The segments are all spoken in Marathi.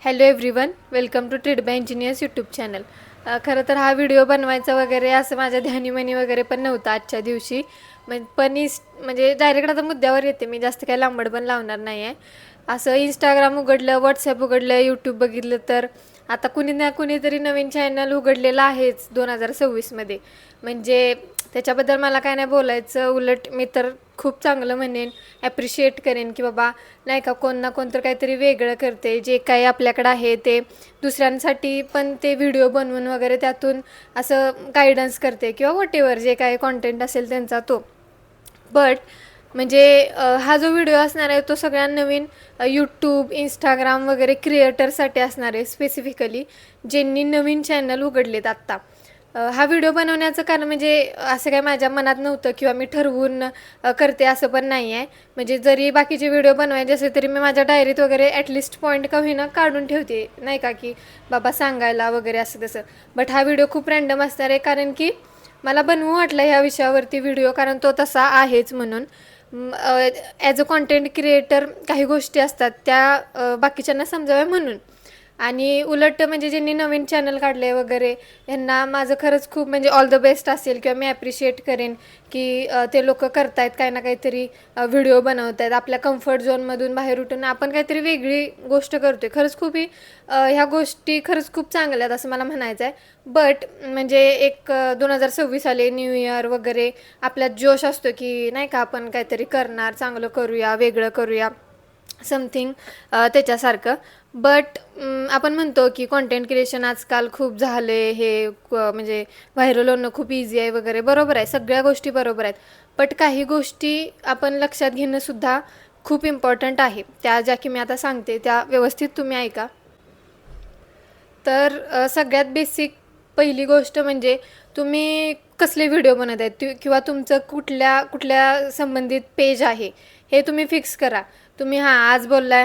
Hello everyone, welcome to trade by engineers YouTube channel. खरं तर हा व्हिडिओ बनवायचा वगैरे असं माझ्या ध्यानीमनी वगैरे पण नव्हता आजच्या दिवशी. म्हणजे डायरेक्ट आता मुद्द्यावर येते, मी जास्त काही लांबड पण लावणार नाही आहे. असं इंस्टाग्राम उघडलं, व्हॉट्सॲप उघडलं, यूट्यूब बघितलं तर आता कुणी ना कुणीतरी नवीन चॅनल उघडलेलं आहेच 2026मध्ये. म्हणजे त्याच्याबद्दल मला काय नाही बोलायचं, उलट मी तर खूप चांगलं म्हणेन, ॲप्रिशिएट करेन की बाबा नाही का कोण ना कोण तर काहीतरी वेगळं करते, जे काही आपल्याकडं आहे ते दुसऱ्यांसाठी पण ते व्हिडिओ बनवून वगैरे त्यातून असं गायडन्स करते किंवा वॉटेवर जे काही कॉन्टेंट असेल त्यांचा तो. बट म्हणजे हा जो व्हिडिओ असणार आहे तो सगळ्या नवीन यूट्यूब, इंस्टाग्राम वगैरे क्रिएटरसाठी असणार आहे, स्पेसिफिकली ज्यांनी नवीन चॅनल उघडलेत आत्ता. हा व्हिडिओ बनवण्याचं कारण म्हणजे असं काय माझ्या मनात नव्हतं किंवा मी ठरवून करते असं पण नाही आहे. म्हणजे जरी बाकीचे व्हिडिओ बनवायचे असेल तरी मी माझ्या डायरीत वगैरे ॲटलिस्ट पॉईंट का होईना काढून ठेवते, नाही का, की बाबा सांगायला वगैरे असं तसं. बट हा व्हिडिओ खूप रँडम असणार आहे, कारण की मला बनवू वाटलं ह्या विषयावरती व्हिडिओ, कारण तो तसा आहेच म्हणून. ॲज अ कॉन्टेंट क्रिएटर काही गोष्टी असतात त्या बाकीच्यांना समजाव्या म्हणून. आणि उलट म्हणजे ज्यांनी नवीन चॅनल काढले वगैरे ह्यांना माझं खरंच खूप म्हणजे ऑल द बेस्ट असेल किंवा मी ॲप्रिशिएट करेन की ते लोक करतायत काय ना काहीतरी, व्हिडिओ बनवत आहेत आपल्या कम्फर्ट झोनमधून बाहेर उठून आपण काहीतरी वेगळी गोष्ट करतोय. खरंच खूप ह्या गोष्टी खरंच खूप चांगल्या आहेत असं मला म्हणायचं आहे. बट म्हणजे एक 2026 आले, न्यू इयर वगैरे, आपल्यात जोश असतो की नाही का आपण काहीतरी करणार, चांगलं करूया, वेगळं करूया, समथिंग त्याच्यासारखं. बट आपण म्हणतो की कॉन्टेंट क्रिएशन आजकाल खूप झालं आहे, हे म्हणजे व्हायरल होणं खूप इझी आहे वगैरे. बरोबर आहे, सगळ्या गोष्टी बरोबर आहेत. बट काही गोष्टी आपण लक्षात घेणंसुद्धा खूप इम्पॉर्टंट आहे, त्या ज्या की मी आता सांगते त्या व्यवस्थित तुम्ही ऐका. तर सगळ्यात बेसिक पहिली गोष्ट म्हणजे तुम्ही कसले व्हिडिओ बनवत आहेत किंवा तुमचं कुठल्या कुठल्या संबंधित पेज आहे हे तुम्ही फिक्स करा. तुम्ही आज बोललाय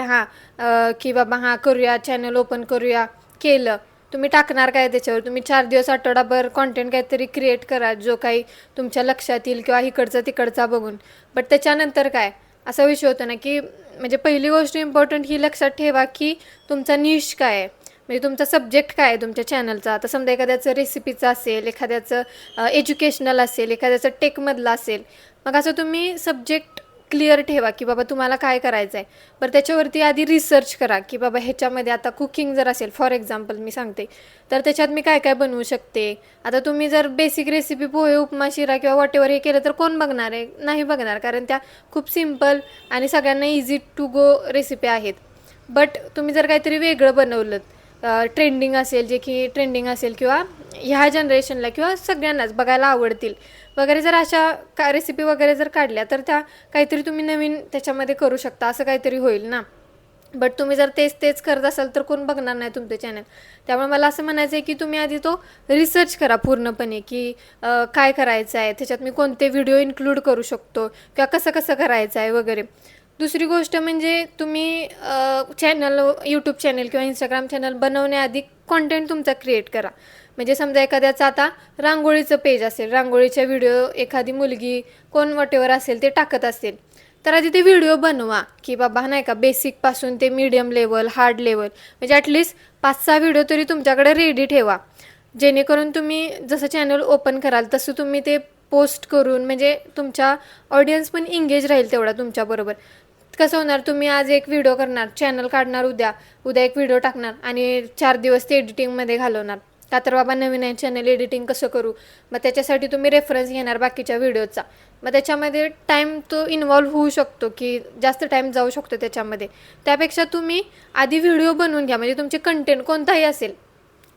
की बाबा करूया, चॅनल ओपन करूया, केलं. तुम्ही टाकणार काय त्याच्यावर? तुम्ही 4 दिवस, आठवडाभर कॉन्टेंट काहीतरी क्रिएट करा जो काही तुमच्या लक्षात येईल किंवा इकडचा तिकडचा बघून. बट त्याच्यानंतर काय असा विषय होतो ना, की म्हणजे पहिली गोष्ट इम्पॉर्टंट ही लक्षात ठेवा की तुमचा निश काय आहे, म्हणजे तुमचा सब्जेक्ट काय आहे तुमच्या चॅनलचा. आता समजा एखाद्याचं रेसिपीचं असेल, एखाद्याचं एज्युकेशनल असेल, एखाद्याचं टेकमधलं असेल. मग असं तुम्ही सब्जेक्ट क्लिअर ठेवा की बाबा तुम्हाला काय करायचं आहे. बरं त्याच्यावरती आधी रिसर्च करा की बाबा ह्याच्यामध्ये आता कुकिंग जर असेल फॉर एक्झाम्पल मी सांगते, तर त्याच्यात मी काय काय बनवू शकते. आता तुम्ही जर बेसिक रेसिपी पोहे, उपमा, शिरा किंवा वॉटेवर हे केलं तर कोण बघणार आहे? नाही बघणार, कारण त्या खूप सिम्पल आणि सगळ्यांना इझी टू गो रेसिपी आहेत. बट तुम्ही जर काहीतरी वेगळं बनवलं, ट्रेंडिंग असेल, जे की ट्रेंडिंग असेल किंवा ह्या जनरेशनला किंवा सगळ्यांनाच बघायला आवडतील वगैरे, जर अशा रेसिपी वगैरे जर काढल्या तर त्या काहीतरी तुम्ही नवीन त्याच्यामध्ये करू शकता, असं काहीतरी होईल ना. बट तुम्ही जर तेच तेच करत असाल तर कोण बघणार नाही तुमचं चॅनल. त्यामुळे मला असं म्हणायचं आहे की तुम्ही आधी तो रिसर्च करा पूर्णपणे की काय करायचं आहे, त्याच्यात मी कोणते व्हिडिओ इन्क्लूड करू शकतो किंवा कसं कसं करायचं आहे वगैरे. दुसरी गोष्ट म्हणजे तुम्ही चॅनल, यूट्यूब चॅनल किंवा इंस्टाग्राम चॅनल बनवण्याआधी कॉन्टेंट तुमचा क्रिएट करा. म्हणजे समजा एखाद्याचं आता रांगोळीचं पेज असेल, रांगोळीच्या व्हिडिओ एखादी मुलगी कोण वॉटेवर असेल ते टाकत असेल, तर आधी ते व्हिडिओ बनवा की बाबा नाही का बेसिकपासून ते मीडियम लेवल, हार्ड लेवल, म्हणजे ॲटलिस्ट 5-6 व्हिडिओ तरी तुमच्याकडे रेडी ठेवा. जेणेकरून तुम्ही जसं चॅनल ओपन कराल तसं तुम्ही ते पोस्ट करून म्हणजे तुमच्या ऑडियन्स पण एंगेज राहील तेवढा तुमच्याबरोबर. कसं होणार, तुम्ही आज एक व्हिडिओ करणार, चॅनल काढणार, उद्या एक व्हिडिओ टाकणार आणि 4 दिवस ते एडिटिंगमध्ये घालवणार. का तर बाबा नवीन आहे चॅनल, एडिटिंग कसं करू. मग त्याच्यासाठी तुम्ही रेफरन्स घेणार बाकीच्या व्हिडिओचा. मग त्याच्यामध्ये टाईम तो इन्व्हॉल्व होऊ शकतो की जास्त टाईम जाऊ शकतो त्याच्यामध्ये. त्यापेक्षा तुम्ही आधी व्हिडिओ बनवून घ्या. म्हणजे तुमचे कंटेंट कोणताही असेल,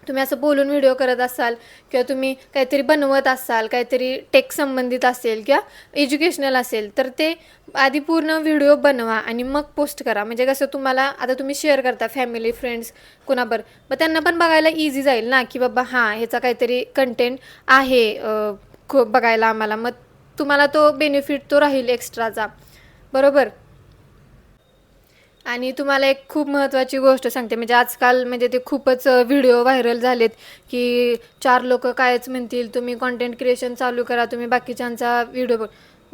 तुम्ही असं बोलून व्हिडिओ करत असाल किंवा तुम्ही काहीतरी बनवत असाल, काहीतरी टेक संबंधित असेल किंवा एज्युकेशनल असेल, तर ते आधी पूर्ण व्हिडिओ बनवा आणि मग पोस्ट करा. म्हणजे कसं तुम्हाला आता तुम्ही शेअर करता फॅमिली, फ्रेंड्स कुणाबर, मग त्यांना पण बघायला इझी जाईल ना की बाबा ह्याचा काहीतरी कंटेंट आहे खूप बघायला आम्हाला, मग तुम्हाला तो बेनिफिट तो राहील एक्स्ट्राचा. बरोबर. आणि तुम्हाला एक खूप महत्त्वाची गोष्ट सांगते, म्हणजे आजकाल म्हणजे ते खूपच व्हिडिओ व्हायरल झालेत की 4 लोक कायच म्हणतील, तुम्ही कॉन्टेंट क्रिएशन चालू करा, तुम्ही बाकीच्यांचा व्हिडिओ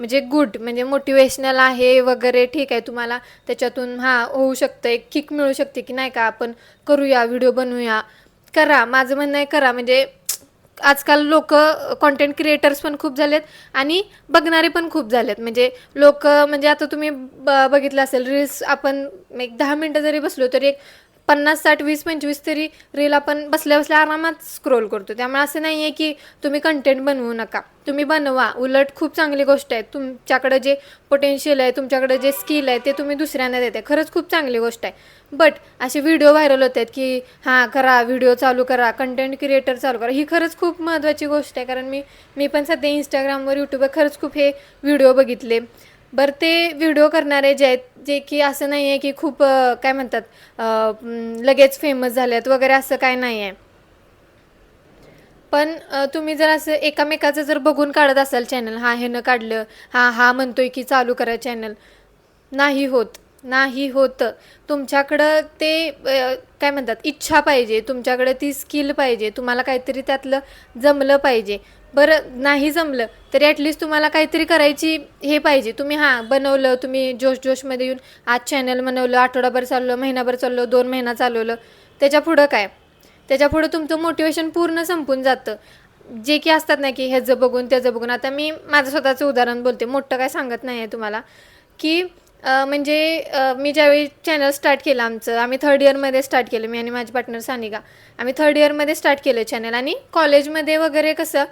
म्हणजे गुड, म्हणजे मोटिवेशनल आहे वगैरे, ठीक आहे, तुम्हाला त्याच्यातून होऊ शकतं, एक किक मिळू शकते की नाही का आपण करूया, व्हिडिओ बनवूया, करा. माझं म्हणणं आहे करा. म्हणजे आजकाल लोक कॉन्टेंट क्रिएटर्स पण खूप झालेत आणि बघणारे पण खूप झालेत. म्हणजे लोक, म्हणजे आता तुम्ही बघितलं असेल रील्स, आपण एक 10 मिनटं जरी बसलो तरी एक 50, 60, 20, 25 तरी रील आपण बसल्या बसल्या आरामात स्क्रोल करतो. त्यामुळे असं नाही आहे की तुम्ही कंटेंट बनवू नका, तुम्ही बनवा. उलट खूप चांगली गोष्ट आहे. तुमच्याकडे जे पोटेन्शियल आहे, तुमच्याकडे जे स्किल आहे, ते तुम्ही दुसऱ्यांना देते, खरंच खूप चांगली गोष्ट आहे. बट असे व्हिडिओ व्हायरल होत आहेत की करा, व्हिडिओ चालू करा, कंटेंट क्रिएटर चालू करा, ही खरंच खूप महत्त्वाची गोष्ट आहे. कारण मी पण सध्या इंस्टाग्रामवर, यूट्यूबवर खरंच खूप हे व्हिडिओ बघितले. बरं, ते व्हिडिओ करणारे जे आहेत, जे की असं नाही आहे की खूप काय म्हणतात, लगेच फेमस झाले आहेत वगैरे, असं काय नाही आहे. पण तुम्ही जर असं एकामेकाचं जर बघून काढत असाल चॅनल, ह्यानं काढलं, हा म्हणतोय की चालू करा चॅनल, नाही होत, नाही होतं. तुमच्याकडं ते काय म्हणतात, इच्छा पाहिजे, तुमच्याकडे ती स्किल पाहिजे, तुम्हाला काहीतरी त्यातलं जमलं पाहिजे. बरं, नाही जमलं तरी ॲटलिस्ट तुम्हाला काहीतरी करायची हे पाहिजे. तुम्ही बनवलं, तुम्ही जोशमध्ये येऊन आज चॅनल बनवलं, आठवडाभर चाललं, महिनाभर चाललं, 2 महिना चालवलं, त्याच्या पुढं काय? त्याच्या पुढं तुमचं मोटिवेशन पूर्ण संपून जातं. जे की असतात ना की ह्याचं बघून त्याचं बघून. आता मी माझं स्वतःचं उदाहरण बोलते, मोठं काय सांगत नाही आहे तुम्हाला, की म्हणजे मी ज्यावेळी चॅनल स्टार्ट केलं आमचं, आम्ही 3rd इयरमध्ये स्टार्ट केलं, मी आणि माझी पार्टनर सानिका. आम्ही 3rd इयरमध्ये स्टार्ट केलं चॅनल. आणि कॉलेजमध्ये वगैरे कसं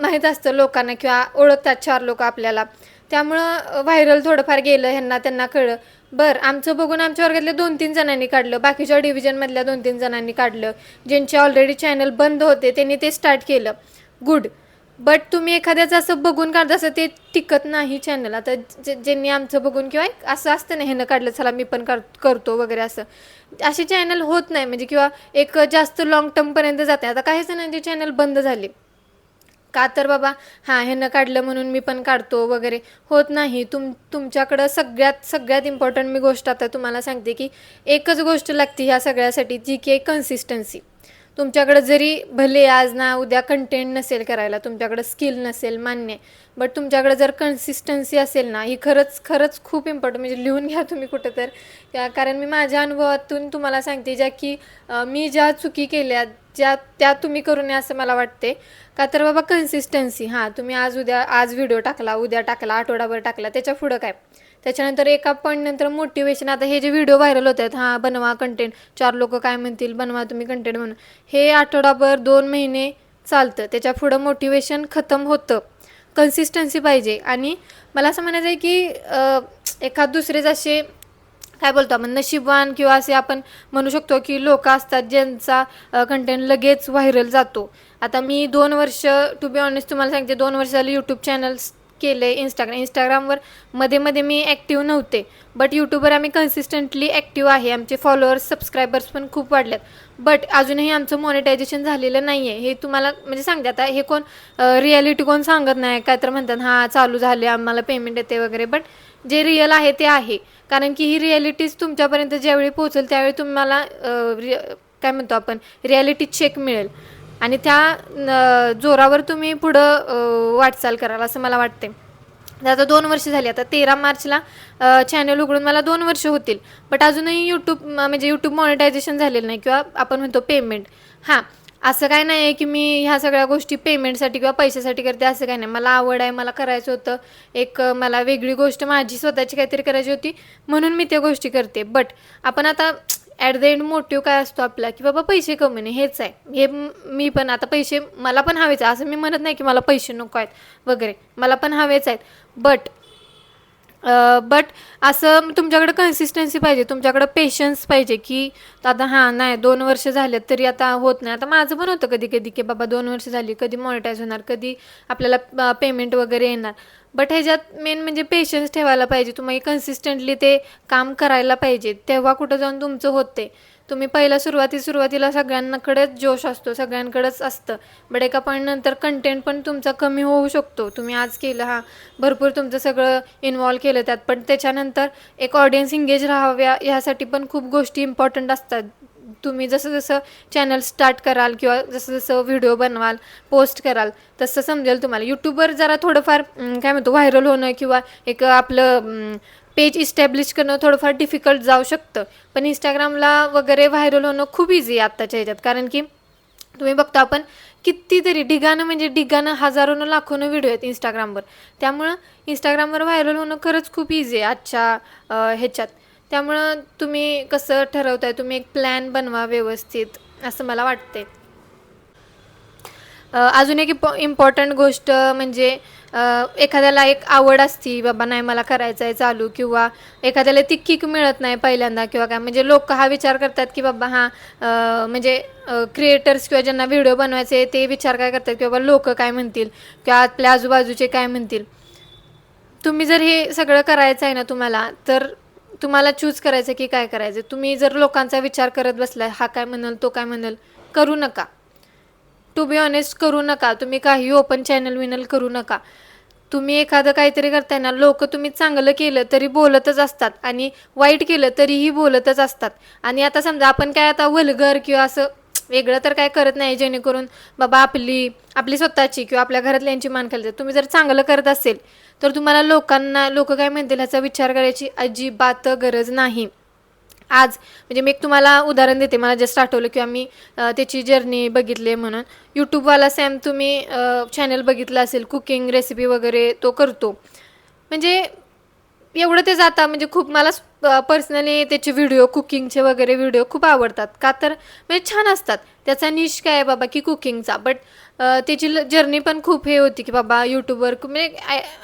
माहीत असतं लोकांना, किंवा ओळखतात 4 लोक आपल्याला, त्यामुळं व्हायरल थोडंफार गेलं, ह्यांना त्यांना कळलं. बरं, आमचं बघून आमच्या वर्गातल्या 2-3 जणांनी काढलं, बाकीच्या डिव्हिजनमधल्या 2-3 जणांनी काढलं, ज्यांचे ऑलरेडी चॅनल बंद होते त्यांनी ते स्टार्ट केलं, गुड. बट तुम्ही एखाद्याचं असं बघून काढता, असं ते टिकत नाही चॅनल. आता ज्यांनी आमचं बघून, किंवा असं असतं ना, ह्यानं काढलं चला मी पण करतो वगैरे, असं असे चॅनल होत नाही. म्हणजे किंवा एक जास्त लॉंग टर्मपर्यंत जाते. आता काही जणांचे चॅनल बंद झाले का, तर बाबा ह्यानं काढलं म्हणून मी पण काढतो वगैरे, होत नाही. तुमच्याकडं सगळ्यात इम्पॉर्टंट मी गोष्ट आता तुम्हाला सांगते की एकच गोष्ट लागते ह्या सगळ्यासाठी, जी की कन्सिस्टन्सी. तुमच्याकडं जरी भले आज ना उद्या कंटेंट नसेल करायला, तुमच्याकडं स्किल नसेल, मान्य, बट तुमच्याकडं जर कन्सिस्टन्सी असेल ना, ही खरंच खूप इम्पॉर्टंट. म्हणजे लिहून घ्या तुम्ही कुठं तर, कारण मी माझ्या अनुभवातून तुम्हाला सांगते, मी ज्या चुकी केल्या, त्या तुम्ही करू नये असं मला वाटते. का तर बाबा कन्सिस्टन्सी, तुम्ही आज व्हिडिओ टाकला, उद्या टाकला, आठवडाभर टाकला, त्याच्या पुढं काय, त्याच्यानंतर एका पॉईंटनंतर मोटिवेशन. आता हे जे व्हिडिओ व्हायरल होत आहेत, बनवा कंटेंट, 4 लोक काय म्हणतील, बनवा तुम्ही कंटेंट बनवा, हे आठवडाभर 2 महिने चालतं, त्याच्या पुढं मोटिवेशन खतम होतं. कन्सिस्टन्सी पाहिजे. आणि मला असं म्हणायचं आहे की एखाद दुसरेच असे काय बोलतो आपण, नशीबवान, किंवा असे आपण म्हणू शकतो की लोक असतात ज्यांचा कंटेंट लगेच व्हायरल जातो. आता मी 2 वर्ष, टू बी ऑनेस्ट तुम्हाला सांगते, 2 वर्ष झाली यूट्यूब चॅनल्स केले. इंस्टाग्रामवर मध्ये मी ॲक्टिव्ह नव्हते, बट यूट्यूबवर आम्ही कन्सिस्टंटली ॲक्टिव्ह आहे. आमचे फॉलोअर्स, सबस्क्रायबर्स पण खूप वाढलेत. बट अजूनही आमचं मॉनिटायझेशन झालेलं नाही आहे. हे तुम्हाला म्हणजे सांगते, आता हे कोण रिॲलिटी कोण सांगत नाही, काय तर म्हणतात चालू झाले, आम्हाला पेमेंट येते वगैरे. बट जे रिअल आहे ते आहे. कारण की ही रिॲलिटीज तुमच्यापर्यंत ज्यावेळी पोहोचेल त्यावेळी तुम्हाला काय म्हणतो आपण, रिॲलिटी चेक मिळेल, आणि त्या जोरावर तुम्ही पुढं वाटचाल कराल असं मला वाटते. आता 2 वर्ष झाली. आता 13 मार्चला चॅनल उघडून मला 2 वर्ष होतील. बट अजूनही यूट्यूब मॉनिटायझेशन झालेलं नाही, किंवा आपण म्हणतो पेमेंट. असं काय नाही आहे की मी ह्या सगळ्या गोष्टी पेमेंटसाठी किंवा पैशासाठी करते, असं काय नाही. मला आवड आहे, मला करायचं होतं, मला वेगळी गोष्ट माझी स्वतःची काहीतरी करायची होती, म्हणून मी त्या गोष्टी करते. बट आपण आता ॲट द एंड मोटिव्ह काय असतो आपला, की बाबा पैसे कमवणे हेच आहे. हे मी पण आता पैसे मला पण हवेच आहे, असं मी म्हणत नाही की मला पैसे नको आहेत वगैरे, मला पण हवेच आहेत. बट असं तुमच्याकडे कन्सिस्टन्सी पाहिजे, तुमच्याकडं पेशन्स पाहिजे, की आता नाही 2 वर्ष झालेत तरी आता होत नाही. आता माझं पण होतं कधी कधी की बाबा 2 वर्ष झाली, कधी मॉनिटाईज होणार, कधी आपल्याला पेमेंट वगैरे येणार. बट ह्याच्यात मेन म्हणजे पेशन्स ठेवायला पाहिजे. तुम्ही कन्सिस्टंटली ते काम करायला पाहिजे, तेव्हा कुठं जाऊन तुमचं होते. तुम्ही पहिला सुरुवातीला सगळ्यांकडेच जोश असतो, सगळ्यांकडेच असतं. बट एका पॉईंटनंतर कंटेंट पण तुमचा कमी होऊ शकतो. तुम्ही आज केलं, भरपूर तुमचं सगळं इन्व्हॉल्व केलं त्यात, पण त्याच्यानंतर एक ऑडियन्स इंगेज राहाव्या ह्यासाठी पण खूप गोष्टी इम्पॉर्टंट असतात. तुम्ही जसं जसं चॅनल स्टार्ट कराल किंवा जसं जसं व्हिडिओ बनवाल, पोस्ट कराल, तसं समजेल तुम्हाला. यूट्यूबवर जरा थोडंफार काय म्हणतो व्हायरल होणं किंवा एक आपलं पेज इस्टॅब्लिश करणं थोडंफार डिफिकल्ट जाऊ शकतं. पण इंस्टाग्रामला वगैरे व्हायरल होणं खूप इझी आहे आत्ताच्या ह्याच्यात. कारण की तुम्ही बघता आपण कितीतरी ढिगानं हजारोनं लाखोनं व्हिडिओ आहेत इंस्टाग्रामवर. त्यामुळं इंस्टाग्रामवर व्हायरल होणं खरंच खूप इझी आहे आजच्या ह्याच्यात. त्यामुळं तुम्ही कसं ठरवताय, तुम्ही एक प्लॅन बनवा व्यवस्थित, असं मला वाटते. अजून एक इम्पॉर्टंट गोष्ट म्हणजे एखाद्याला एक आवड असती, बाबा नाही मला करायचं आहे चालू, किंवा एखाद्याला ती किक मिळत नाही पहिल्यांदा किंवा काय, म्हणजे लोक हा विचार करतात की बाबा म्हणजे क्रिएटर्स किंवा ज्यांना व्हिडिओ बनवायचे ते विचार काय करतात की बाबा लोक काय म्हणतील किंवा आपल्या आजूबाजूचे काय म्हणतील. तुम्ही जर हे सगळं करायचं आहे ना तुम्हाला, तर तुम्हाला चूज करायचं की काय करायचं. तुम्ही जर लोकांचा विचार करत बसलाय, हा काय म्हणाल तो काय म्हणाल, करू नका. टू बी ऑनेस्ट करू नका. तुम्ही काही ओपन चॅनल विनल करू नका. तुम्ही एखादं काहीतरी करताय ना, लोक तुम्ही चांगलं केलं तरी बोलतच असतात आणि वाईट केलं तरीही बोलतच असतात. आणि आता समजा आपण काय आता वल्गर किंवा असं वेगळं तर काय करत नाही जेणेकरून बाबा आपली स्वतःची किंवा आपल्या घरातल्यांची मान खाली. तुम्ही जर चांगलं करत असेल तर तुम्हाला लोक काय म्हणतील ह्याचा विचार करायची अजिबात गरज नाही. आज म्हणजे मी एक तुम्हाला उदाहरण देते, मला जस्ट आठवलं किंवा मी त्याची जर्नी बघितली म्हणून. यूट्यूबवाला सॅम तुम्ही चॅनल बघितलं असेल, कुकिंग रेसिपी वगैरे तो करतो. म्हणजे एवढं ते जाता म्हणजे खूप मला पर्सनली त्याचे व्हिडिओ कुकिंगचे वगैरे व्हिडिओ खूप आवडतात. का तर म्हणजे छान असतात. त्याचा निश काय आहे बाबा की कुकिंगचा. बट त्याची जर्नी पण खूप हे होती की बाबा यूट्यूबवर म्हणजे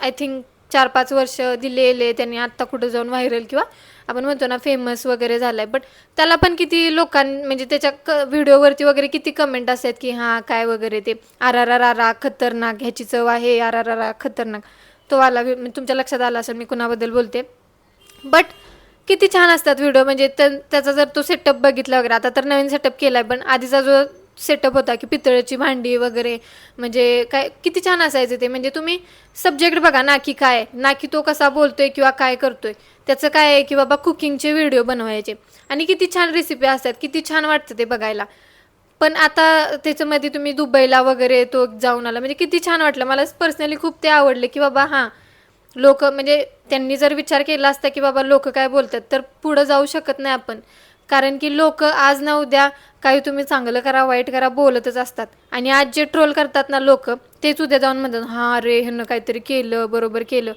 आय थिंक 4-5 वर्ष दिलेले त्यांनी. आत्ता कुठं जाऊन व्हायरल किंवा आपण म्हणतो ना फेमस वगैरे झालाय. बट त्याला पण किती म्हणजे त्याच्या व्हिडिओवरती वगैरे किती कमेंट असतात की हां काय वगैरे ते आरा खतरनाक, ह्याची चव आहे आरा खतरनाक. तो आला तुमच्या लक्षात आला असेल मी कुणाबद्दल बोलते. बट किती छान असतात व्हिडिओ. म्हणजे त्याचा जर तो सेटअप बघितला वगैरे, आता तर नवीन सेटअप केला आहे, पण आधीचा जो सेटअप होता की पितळेची भांडी वगैरे, म्हणजे काय किती छान असायचं ते. म्हणजे तुम्ही सब्जेक्ट बघा ना की काय, ना की तो कसा बोलतोय किंवा काय करतोय. त्याचं काय आहे की बाबा कुकिंगचे व्हिडिओ बनवायचे आणि किती छान रेसिपी असतात, किती छान वाटतं ते बघायला. पण आता त्याच्यामध्ये तुम्ही दुबईला वगैरे तो जाऊन आला, म्हणजे किती छान वाटलं. मला पर्सनली खूप ते आवडले की बाबा लोक म्हणजे त्यांनी जर विचार केला असता की बाबा लोक काय बोलतात, तर पुढं जाऊ शकत नाही आपण. कारण की लोक आज ना उद्या काही तुम्ही चांगलं करा वाईट करा बोलतच असतात. आणि आज जे ट्रोल करतात ना लोक, तेच उद्या जाऊन म्हणतात हां रे ह्यानं काहीतरी केलं, बरोबर केलं,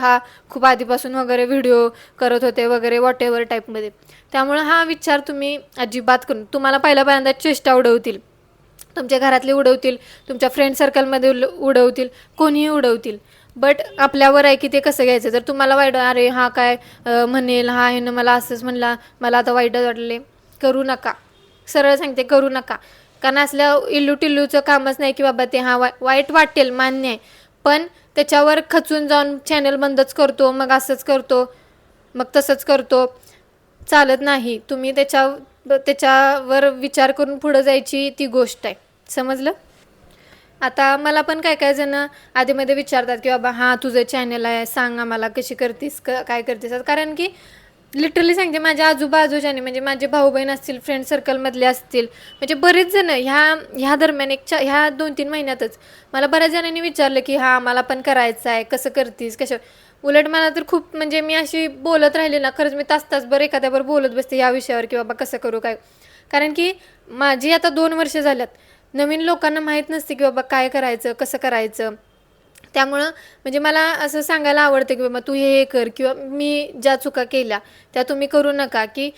हा खूप आधीपासून वगैरे व्हिडिओ करत होते वगैरे वॉटेवर टाईपमध्ये. त्यामुळं हा विचार तुम्ही अजिबात करून, तुम्हाला पहिल्यांदा चेष्टा उडवतील, तुमच्या घरातले उडवतील, तुमच्या फ्रेंड सर्कलमध्ये उडवतील, कोणीही उडवतील. बट आपल्यावर आहे की ते कसं घ्यायचं. जर तुम्हाला वाईट अरे हा काय म्हणेल, हा ह्यानं मला असंच म्हणला, मला आता वाईट वाटले, करू नका. सरळ सांगते करू नका. कारण असल्या इल्लू टिल्लूचं कामच नाही की बाबा ते वाईट वाटेल मान्य आहे, पण त्याच्यावर खचून जाऊन चॅनल बंदच करतो, मग असंच करतो, मग तसंच करतो, चालत नाही. तुम्ही त्याच्यावर विचार करून पुढं जायची ती गोष्ट आहे. समजलं. आता मला पण काय जण आधीमध्ये विचारतात की बाबा तुझं चॅनल आहे, सांग आम्हाला कशी करतीस, काय करतेस. कारण की लिटरली सांगते, माझ्या आजूबाजूच्याने म्हणजे माझे भाऊ बहीण असतील, फ्रेंड सर्कलमधले असतील, म्हणजे बरेच जण ह्या दरम्यान ह्या 2-3 महिन्यातच मला बऱ्याच जणांनी विचारलं की मला पण करायचं आहे, कसं करतीस कसं. उलट मला तर खूप म्हणजे मी अशी बोलत राहिले ना, खरंच मी तास बरं एखाद्यावर बोलत बसते या विषयावर की बाबा कसं करू काय. कारण की माझी आता 2 वर्ष झाल्यात. नवीन लोकांना माहीत नसते की बाबा काय करायचं, कसं करायचं. त्यामुळं म्हणजे मला असं सांगायला आवडतं की बाबा तू हे कर, किंवा मी ज्या चुका केल्या त्या तुम्ही करू नका. की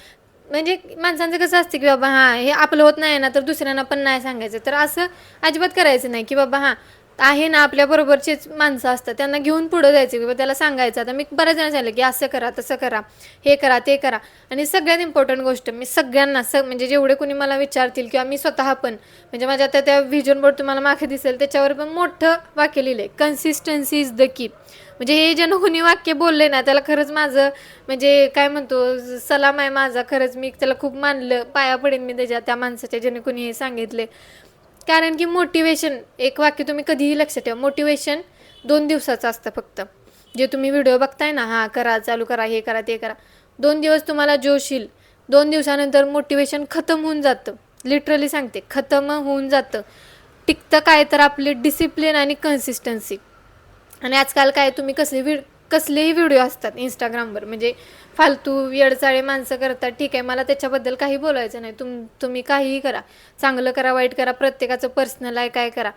म्हणजे माणसांचं कसं असतं की बाबा हे आपलं होत नाही ना, तर दुसऱ्यांना पण नाही सांगायचं. तर असं अजिबात करायचं नाही की बाबा आहे ना, आपल्याबरोबरचेच माणसं असतात त्यांना घेऊन पुढं जायचं किंवा त्याला सांगायचं. आता मी बऱ्याच जण सांगितलं की असं करा, तसं करा, हे करा, ते करा. आणि सगळ्यात इम्पॉर्टंट गोष्ट मी सगळ्यांना म्हणजे जेवढे कोणी मला विचारतील किंवा मी स्वतः पण म्हणजे माझ्या आता त्या व्हिजन बोर्ड तुम्हाला मागे दिसेल त्याच्यावर पण मोठं वाक्य लिहिलं आहे, कन्सिस्टन्सी इज द की. म्हणजे हे ज्यानं कोणी वाक्य बोलले ना त्याला खरंच माझं म्हणजे काय म्हणतो सलाम आहे माझा. खरंच मी त्याला खूप मानलं, पाया पडेन मी त्या माणसाच्या ज्याने कोणी हे सांगितले. कारण की मोटिवेशन एक वाक्य तुम्ही कधीही लक्षात ठेवा, मोटिवेशन 2 दिवसाचं असतं फक्त. जे तुम्ही व्हिडिओ बघताय ना, करा, चालू करा, हे करा, ते करा, 2 दिवस तुम्हाला जोश येईल. 2 दिवसानंतर मोटिवेशन खतम होऊन जातं. लिटरली सांगते, खतम होऊन जातं. टिकतं काय तर आपली डिसिप्लिन आणि कन्सिस्टन्सी. आणि आजकाल काय तुम्ही कसलेही व्हिडिओ असतात इंस्टाग्रामवर, म्हणजे फालतू येडचाळे माणसं करतात, ठीक आहे, मला त्याच्याबद्दल काही बोलायचं नाही. तुम्ही काहीही करा, चांगलं करा, वाईट करा, प्रत्येकाचं पर्सनल आहे, काय करा,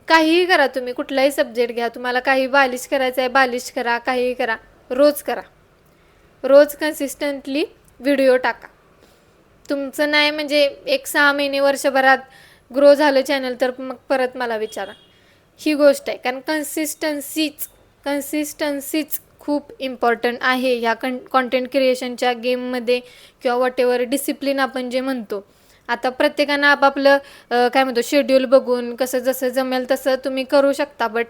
काहीही करा. तुम्ही कुठलाही सब्जेक्ट घ्या, तुम्हाला काही बालिश करायचं आहे बालिश करा, काहीही करा, रोज करा. रोज कन्सिस्टंटली व्हिडिओ टाका. तुमचं नाही म्हणजे 1-6 महिने वर्षभरात ग्रो झालं चॅनल तर मग परत मला विचारा. ही गोष्ट आहे, कारण कन्सिस्टन्सीच खूप इम्पॉर्टंट आहे ह्या कॉन्टेंट क्रिएशनच्या गेममध्ये किंवा वॉटेवर डिसिप्लिन आपण जे म्हणतो. आता प्रत्येकानं आपापलं काय म्हणतो शेड्यूल बघून कसं जसं जमेल तसं तुम्ही करू शकता, बट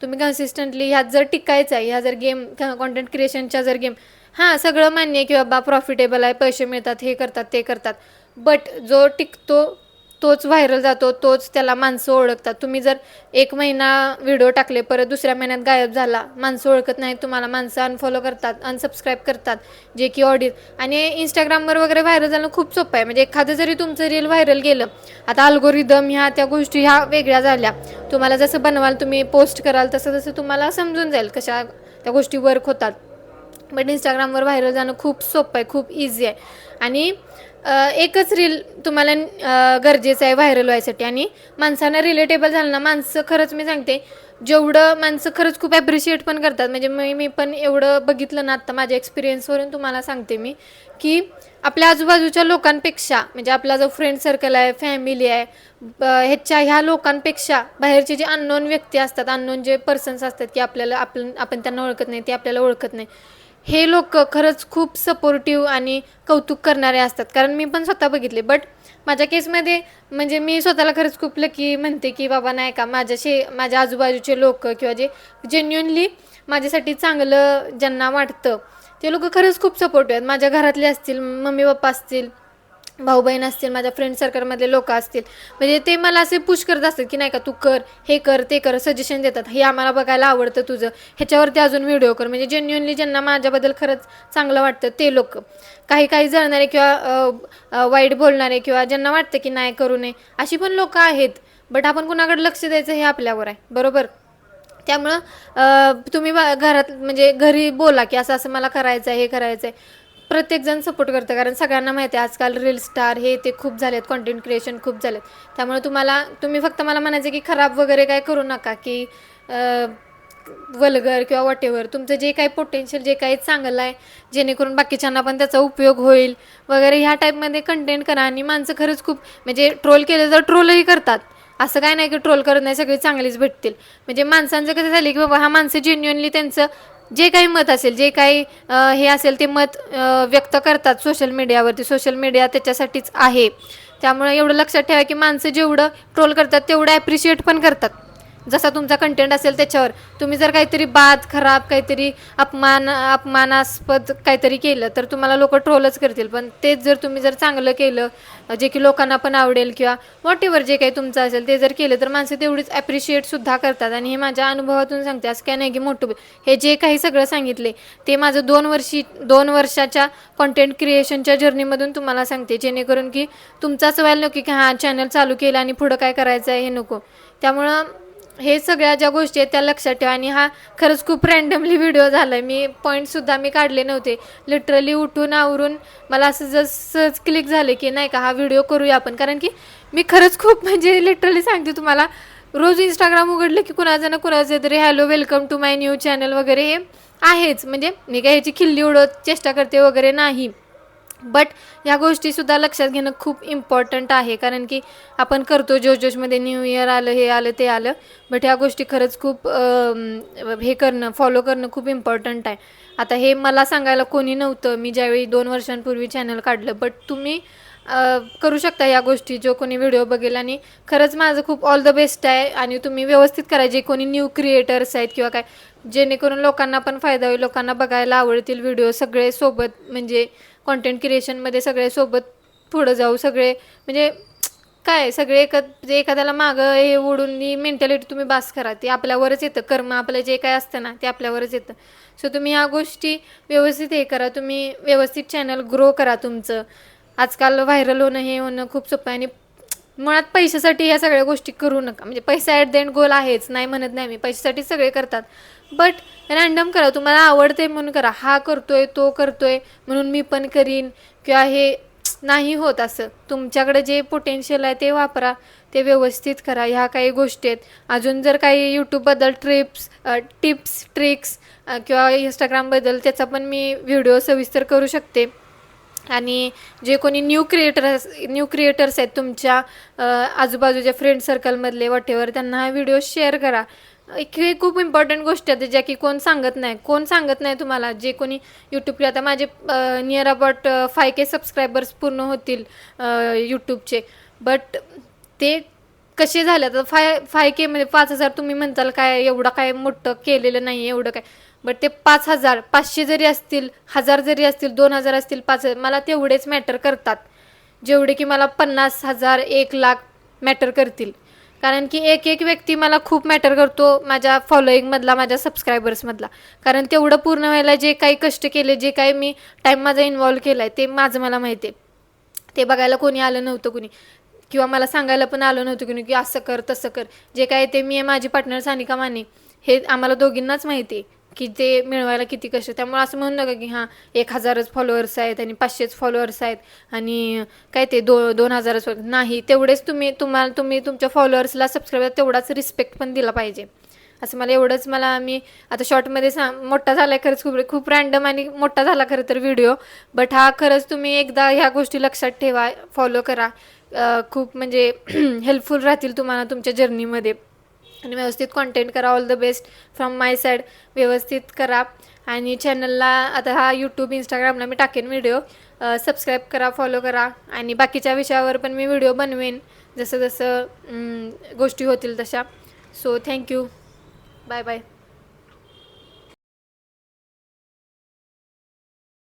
तुम्ही कन्सिस्टंटली ह्यात जर टिकायचं आहे, ह्या जर गेम कॉन्टेंट क्रिएशनच्या जर गेम, हां सगळं मान्य आहे की बाबा प्रॉफिटेबल आहे, पैसे मिळतात, हे करतात ते करतात, बट जो टिकतो तोच व्हायरल जातो, तोच त्याला माणसं ओळखतात. तुम्ही जर 1 महिना व्हिडिओ टाकले, परत दुसऱ्या महिन्यात गायब झाला, माणसं ओळखत नाहीत तुम्हाला, माणसं अनफॉलो करतात, अनसबस्क्राईब करतात, जे की आणि इंस्टाग्रामवर वगैरे व्हायरल जाणं खूप सोपं आहे. म्हणजे एखादं जरी तुमचं रील व्हायरल गेलं, आता अल्गोरिदम ह्या त्या गोष्टी ह्या वेगळ्या झाल्या, तुम्हाला जसं बनवाल तुम्ही पोस्ट कराल तसं तसं तुम्हाला समजून जाईल कशा त्या गोष्टी वर्क होतात. बट इंस्टाग्रामवर व्हायरल जाणं खूप सोपं आहे, खूप इझी आहे. आणि एकच रील तुम्हाला गरजेचं आहे व्हायरल व्हायसाठी, आणि माणसांना रिलेटेबल झालं ना, माणसं खरंच मी सांगते, जेवढं माणसं खरंच खूप ॲप्रिशिएट पण करतात. म्हणजे मी पण एवढं बघितलं ना आत्ता माझ्या एक्सपिरियन्सवरून तुम्हाला सांगते मी, की आपल्या आजूबाजूच्या लोकांपेक्षा, म्हणजे आपला जो फ्रेंड सर्कल आहे, फॅमिली आहे, ह्या लोकांपेक्षा बाहेरचे जे अननोन व्यक्ती असतात, अननोन जे पर्सन्स असतात, की आपण त्यांना ओळखत नाही, ते आपल्याला ओळखत नाही, हे लोक खरंच खूप सपोर्टिव्ह आणि कौतुक करणारे असतात. कारण मी पण स्वतः बघितले. बट माझ्या केसमध्ये म्हणजे मी स्वतःला खरंच खूप लकी म्हणते की बाबा नाही का, माझ्या आजूबाजूचे लोक किंवा जे जेन्युइनली माझ्यासाठी चांगलं ज्यांना वाटतं ते लोक खरंच खूप सपोर्टिव्ह आहेत. माझ्या घरातले असतील, मम्मी पप्पा असतील, भाऊ बहीण असतील, माझ्या फ्रेंड सर्कलमधले लोक असतील, म्हणजे ते मला असे पुश करत असतात की नाही का तू कर, हे कर, ते कर, सजेशन देतात, हे आम्हाला बघायला आवडतं तुझं, ह्याच्यावरती अजून व्हिडिओ कर. म्हणजे जेन्युइनली ज्यांना माझ्याबद्दल खरंच चांगलं वाटतं ते लोक. काही जळणारे किंवा वाईट बोलणारे किंवा ज्यांना वाटतं की नाही करू नये, अशी पण लोक आहेत. बट आपण कुणाकडे लक्ष द्यायचं हे आपल्यावर आहे, बरोबर. त्यामुळं तुम्ही घरात म्हणजे घरी बोला की असं असं मला करायचं आहे, हे करायचं आहे, प्रत्येकजण सपोर्ट करतं. कारण सगळ्यांना माहिती आहे आजकाल रील स्टार हे ते खूप झालेत, कॉन्टेंट क्रिएशन खूप झालेत. त्यामुळे तुम्ही फक्त मला म्हणायचं की खराब वगैरे काय करू नका, की वल्गर किंवा वॉटेवर, तुमचं जे काही पोटेन्शियल, जे काही चांगलं आहे, जेणेकरून बाकीच्यांना पण त्याचा उपयोग होईल वगैरे, ह्या टाईपमध्ये कंटेंट करा. आणि माणसं खरंच खूप म्हणजे ट्रोल केलं तर ट्रोलही करतात, असं काय नाही की ट्रोल करत नाही, सगळी चांगलीच भेटतील. म्हणजे माणसांचं कसं झालं की बाबा हा माणसं जेन्युइनली त्यांचं जे काही मत असेल, जे काही हे असेल ते मत व्यक्त करतात सोशल मीडियावरती. सोशल मीडिया त्याच्यासाठीच आहे. त्यामुळे एवढं लक्षात ठेवा की माणसं जेवढं ट्रोल करतात तेवढं ॲप्रिशिएट पण करतात. जसा तुमचा कंटेंट असेल त्याच्यावर. तुम्ही जर काहीतरी खराब, काहीतरी अपमानास्पद काहीतरी केलं तर तुम्हाला लोक ट्रोलच करतील. पण तेच जर तुम्ही चांगलं केलं, जे की लोकांना पण आवडेल, किंवा वॉटेवर जे काही तुमचं असेल ते जर केलं तर माणसं तेवढीच ॲप्रिशिएटसुद्धा करतात. आणि हे माझ्या अनुभवातून सांगते, असं काय नाही की मोठं. हे जे काही सगळं सांगितले ते माझं 2 वर्षाच्या कॉन्टेंट क्रिएशनच्या जर्नीमधून तुम्हाला सांगते, जेणेकरून की तुमचाच व्हायला नको की हा चॅनल चालू केला आणि पुढं काय करायचं आहे हे नको. त्यामुळं हे सगळ्या ज्या गोष्टी आहेत त्या लक्षात ठेवा. आणि हा खरंच खूप रँडमली व्हिडिओ झाला आहे. पॉईंटसुद्धा मी काढले नव्हते. लिटरली उठून आवरून मला असं सहज क्लिक झाले की नाही का हा व्हिडिओ करूया आपण. कारण की मी खरंच खूप म्हणजे लिटरली सांगते तुम्हाला, रोज इंस्टाग्राम उघडलं की कुणाचं तरी hello, welcome to my new channel वगैरे हे आहेच. म्हणजे मी काय ह्याची खिल्ली उडवत चेष्टा करते वगैरे नाही. बट ह्या गोष्टीसुद्धा लक्षात घेणं खूप इम्पॉर्टंट आहे. कारण की आपण करतो जोशमध्ये, न्यू इयर आलं, हे आलं, ते आलं. बट ह्या गोष्टी खरंच खूप फॉलो करणं खूप इम्पॉर्टंट आहे. आता हे मला सांगायला कोणी नव्हतं मी ज्यावेळी 2 वर्षांपूर्वी चॅनल काढलं. बट तुम्ही करू शकता या गोष्टी, जो कोणी व्हिडिओ बघेल. आणि खरंच माझं खूप ऑल द बेस्ट आहे. आणि तुम्ही व्यवस्थित करा, जे कोणी न्यू क्रिएटर्स आहेत किंवा काय, जेणेकरून लोकांना पण फायदा होईल, लोकांना बघायला आवडतील व्हिडिओ सगळे सोबत. म्हणजे कॉन्टेंट क्रिएशनमध्ये सगळे सोबत पुढं जाऊ, सगळे म्हणजे काय सगळे जे एखाद्याला मागं हे ओढून ही मेंटॅलिटी तुम्ही बास करा. ते आपल्यावरच येतं. कर्म आपलं जे काय असतं ना ते आपल्यावरच येतं. सो तुम्ही ह्या गोष्टी व्यवस्थित हे करा. तुम्ही व्यवस्थित चॅनल ग्रो करा तुमचं. आजकाल व्हायरल होणं हे होणं खूप सोपं आहे आणि मुळात पैशासाठी ह्या सगळ्या गोष्टी करू नका. म्हणजे पैसा ॲट द एंड गोल आहेच, नाही म्हणत नाही मी, पैशासाठी सगळे करतात. बट रँडम करा. तुम्हाला आवडते म्हणून करा. हा करतोय, तो करतोय म्हणून मी पण करीन किंवा हे नाही होत असं. तुमच्याकडे जे पोटेन्शियल आहे ते वापरा, ते व्यवस्थित करा. ह्या काही गोष्टी आहेत. अजून जर काही यूट्यूबबद्दल टिप्स ट्रिक्स किंवा इंस्टाग्रामबद्दल त्याचा पण मी व्हिडिओ सविस्तर करू शकते. आणि जे कोणी न्यू क्रिएटर्स आहेत तुमच्या आजूबाजूच्या फ्रेंड सर्कलमधले वॉटेवर, त्यांना हा व्हिडिओ शेअर करा. हे खूप इम्पॉर्टंट गोष्टी आहेत ज्या की कोण सांगत नाही तुम्हाला. जे कोणी यूट्यूब, आता माझे नियर अबाउट 5K सबस्क्रायबर्स पूर्ण होतील यूट्यूबचे. बट ते कसे झाले आता 5K म्हणजे 5,000 तुम्ही म्हणताल काय एवढं काय मोठं केलेलं नाही एवढं काय. बट ते 5,000 500 जरी असतील, 1000 जरी असतील, 2,000 असतील, 5,000, मला तेवढेच मॅटर करतात जेवढे की मला 50,000 1,00,000 मॅटर करतील. कारण की एक व्यक्ती मला खूप मॅटर करतो माझ्या फॉलोईंगमधला, माझ्या सबस्क्रायबर्समधला. कारण तेवढं पूर्ण व्हायला जे काही कष्ट केले, जे काही मी टाईम माझा इन्व्हॉल्व केला आहे ते माझं मला माहिती आहे. ते बघायला कोणी आलं नव्हतं कुणी, किंवा मला सांगायला पण आलं नव्हतं कुणी की असं कर तसं कर. जे काय ते मी माझी पार्टनर सानिका माने, हे आम्हाला दोघींनाच माहिती आहे की ते मिळवायला किती कष्ट. त्यामुळे असं म्हणू नका की हां 1,000च फॉलोअर्स आहेत आणि 500च फॉलोअर्स आहेत आणि काय ते 2,000च नाही. तेवढेच तुम्ही तुमच्या फॉलोअर्सला सबस्क्रायबर तेवढाच रिस्पेक्ट पण दिला पाहिजे. असं मला एवढंच मी आता शॉर्टमध्ये मोठा झाला आहे खरंच, खूप रँडम आणि मोठा झाला खरं तर व्हिडिओ. बट हा खरंच तुम्ही एकदा ह्या गोष्टी लक्षात ठेवा, फॉलो करा. खूप म्हणजे हेल्पफुल राहतील तुम्हाला तुमच्या जर्नीमध्ये. आणि व्यवस्थित कॉन्टेंट करा. All the best from my side. व्यवस्थित करा. आणि चॅनलला आता हा यूट्यूब इंस्टाग्रामला मी टाकेन व्हिडिओ. सबस्क्राईब करा, फॉलो करा. आणि बाकीच्या विषयावर पण मी व्हिडिओ बनवेन जसं गोष्टी होतील तशा. So thank you. Bye bye.